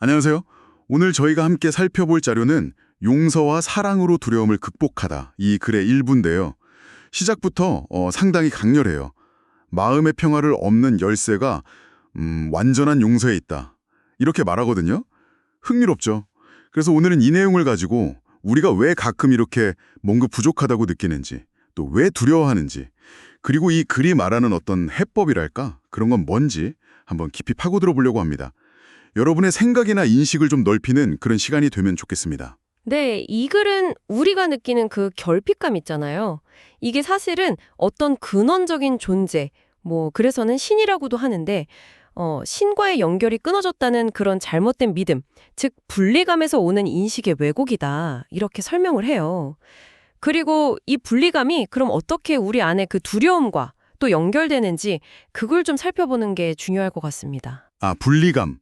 안녕하세요. 오늘 저희가 함께 살펴볼 자료는 용서와 사랑으로 두려움을 극복하다. 이 글의 일부인데요. 시작부터 상당히 강렬해요. 마음의 평화를 얻는 열쇠가 완전한 용서에 있다. 이렇게 말하거든요. 흥미롭죠? 그래서 오늘은 이 내용을 가지고 우리가 왜 가끔 이렇게 뭔가 부족하다고 느끼는지, 또 왜 두려워하는지, 그리고 이 글이 말하는 어떤 해법이랄까? 그런 건 뭔지 한번 깊이 파고들어 보려고 합니다. 여러분의 생각이나 인식을 좀 넓히는 그런 시간이 되면 좋겠습니다. 네, 이 글은 우리가 느끼는 그 결핍감 있잖아요. 이게 사실은 어떤 근원적인 존재, 그래서는 신이라고도 하는데, 신과의 연결이 끊어졌다는 그런 잘못된 믿음, 즉, 분리감에서 오는 인식의 왜곡이다. 이렇게 설명을 해요. 그리고 이 분리감이 그럼 어떻게 우리 안에 그 두려움과 또 연결되는지 그걸 좀 살펴보는 게 중요할 것 같습니다. 아, 분리감.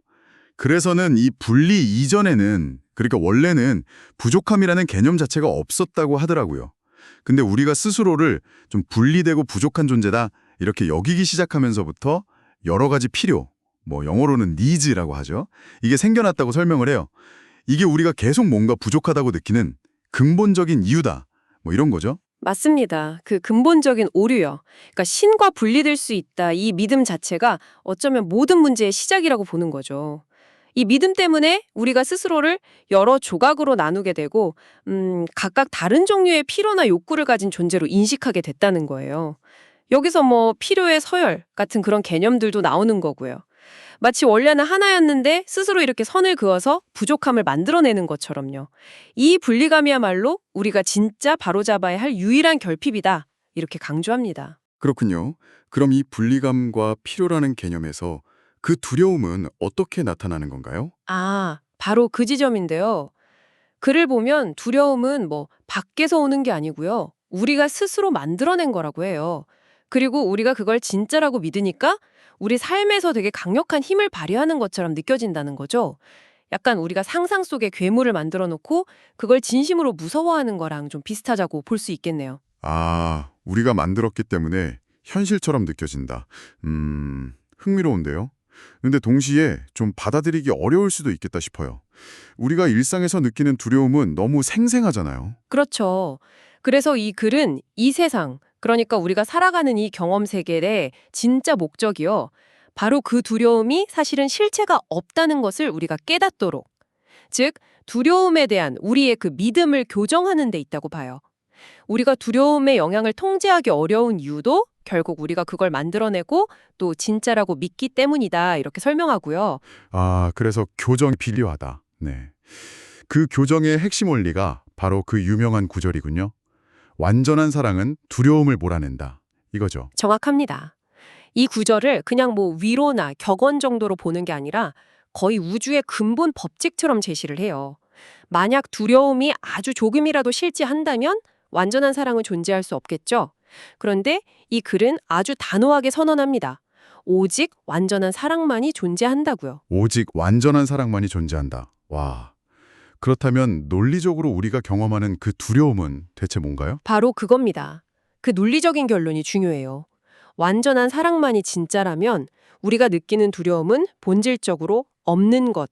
그래서는 이 분리 이전에는, 그러니까 원래는 부족함이라는 개념 자체가 없었다고 하더라고요. 근데 우리가 스스로를 좀 분리되고 부족한 존재다 이렇게 여기기 시작하면서부터 여러 가지 필요, 영어로는 needs라고 하죠. 이게 생겨났다고 설명을 해요. 이게 우리가 계속 뭔가 부족하다고 느끼는 근본적인 이유다. 이런 거죠. 맞습니다. 그 근본적인 오류요. 그러니까 신과 분리될 수 있다. 이 믿음 자체가 어쩌면 모든 문제의 시작이라고 보는 거죠. 이 믿음 때문에 우리가 스스로를 여러 조각으로 나누게 되고, 각각 다른 종류의 필요나 욕구를 가진 존재로 인식하게 됐다는 거예요. 여기서 필요의 서열 같은 그런 개념들도 나오는 거고요. 마치 원래는 하나였는데 스스로 이렇게 선을 그어서 부족함을 만들어내는 것처럼요. 이 분리감이야말로 우리가 진짜 바로잡아야 할 유일한 결핍이다. 이렇게 강조합니다. 그렇군요. 그럼 이 분리감과 필요라는 개념에서 그 두려움은 어떻게 나타나는 건가요? 아, 바로 그 지점인데요. 글을 보면 두려움은 밖에서 오는 게 아니고요. 우리가 스스로 만들어낸 거라고 해요. 그리고 우리가 그걸 진짜라고 믿으니까 우리 삶에서 되게 강력한 힘을 발휘하는 것처럼 느껴진다는 거죠. 약간 우리가 상상 속에 괴물을 만들어 놓고 그걸 진심으로 무서워하는 거랑 좀 비슷하자고 볼 수 있겠네요. 아, 우리가 만들었기 때문에 현실처럼 느껴진다. 흥미로운데요. 근데 동시에 좀 받아들이기 어려울 수도 있겠다 싶어요. 우리가 일상에서 느끼는 두려움은 너무 생생하잖아요. 그렇죠. 그래서 이 글은 이 세상, 그러니까 우리가 살아가는 이 경험 세계의 진짜 목적이요. 바로 그 두려움이 사실은 실체가 없다는 것을 우리가 깨닫도록, 즉 두려움에 대한 우리의 그 믿음을 교정하는 데 있다고 봐요. 우리가 두려움의 영향을 통제하기 어려운 이유도 결국 우리가 그걸 만들어내고 또 진짜라고 믿기 때문이다. 이렇게 설명하고요. 아, 그래서 교정이 필요하다. 네. 그 교정의 핵심 원리가 바로 그 유명한 구절이군요. 완전한 사랑은 두려움을 몰아낸다. 이거죠. 정확합니다. 이 구절을 그냥 위로나 격언 정도로 보는 게 아니라 거의 우주의 근본 법칙처럼 제시를 해요. 만약 두려움이 아주 조금이라도 실제한다면 완전한 사랑은 존재할 수 없겠죠. 그런데 이 글은 아주 단호하게 선언합니다. 오직 완전한 사랑만이 존재한다고요. 오직 완전한 사랑만이 존재한다. 와. 그렇다면 논리적으로 우리가 경험하는 그 두려움은 대체 뭔가요? 바로 그겁니다. 그 논리적인 결론이 중요해요. 완전한 사랑만이 진짜라면 우리가 느끼는 두려움은 본질적으로 없는 것,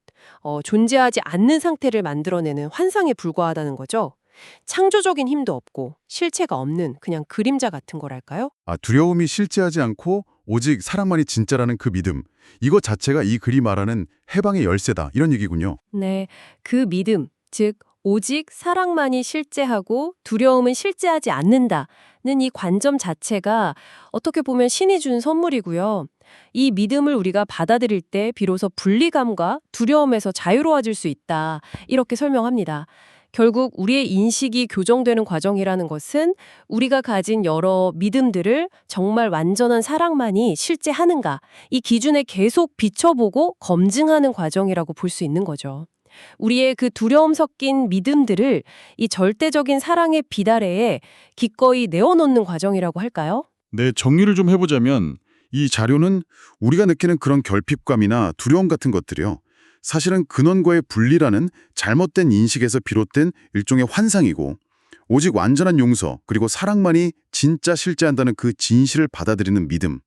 존재하지 않는 상태를 만들어내는 환상에 불과하다는 거죠. 창조적인 힘도 없고 실체가 없는 그냥 그림자 같은 거랄까요? 아, 두려움이 실제하지 않고 오직 사랑만이 진짜라는 그 믿음. 이거 자체가 이 글이 말하는 해방의 열쇠다. 이런 얘기군요. 네, 그 믿음, 즉 오직 사랑만이 실제하고 두려움은 실제하지 않는다는 이 관점 자체가 어떻게 보면 신이 준 선물이고요. 이 믿음을 우리가 받아들일 때 비로소 분리감과 두려움에서 자유로워질 수 있다. 이렇게 설명합니다. 결국 우리의 인식이 교정되는 과정이라는 것은 우리가 가진 여러 믿음들을 정말 완전한 사랑만이 실제하는가, 이 기준에 계속 비춰보고 검증하는 과정이라고 볼 수 있는 거죠. 우리의 그 두려움 섞인 믿음들을 이 절대적인 사랑의 비달애에 기꺼이 내어놓는 과정이라고 할까요? 네, 정리를 좀 해보자면 이 자료는 우리가 느끼는 그런 결핍감이나 두려움 같은 것들이요. 사실은 근원과의 분리라는 잘못된 인식에서 비롯된 일종의 환상이고 오직 완전한 용서 그리고 사랑만이 진짜 실제한다는 그 진실을 받아들이는 믿음.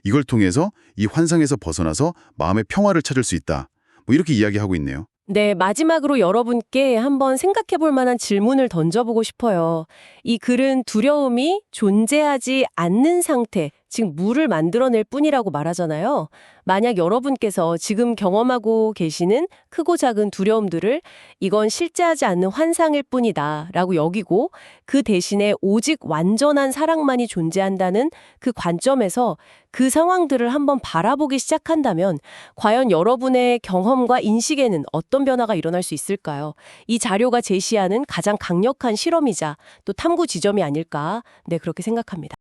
이걸 통해서 이 환상에서 벗어나서 마음의 평화를 찾을 수 있다. 이렇게 이야기하고 있네요. 네, 마지막으로 여러분께 한번 생각해 볼 만한 질문을 던져보고 싶어요. 이 글은 두려움이 존재하지 않는 상태, 즉 무를 만들어낼 뿐이라고 말하잖아요. 만약 여러분께서 지금 경험하고 계시는 크고 작은 두려움들을 이건 실제하지 않는 환상일 뿐이다 라고 여기고 그 대신에 오직 완전한 사랑만이 존재한다는 그 관점에서 그 상황들을 한번 바라보기 시작한다면 과연 여러분의 경험과 인식에는 어떤 변화가 일어날 수 있을까요? 이 자료가 제시하는 가장 강력한 실험이자 또 탐구 지점이 아닐까, 네, 그렇게 생각합니다.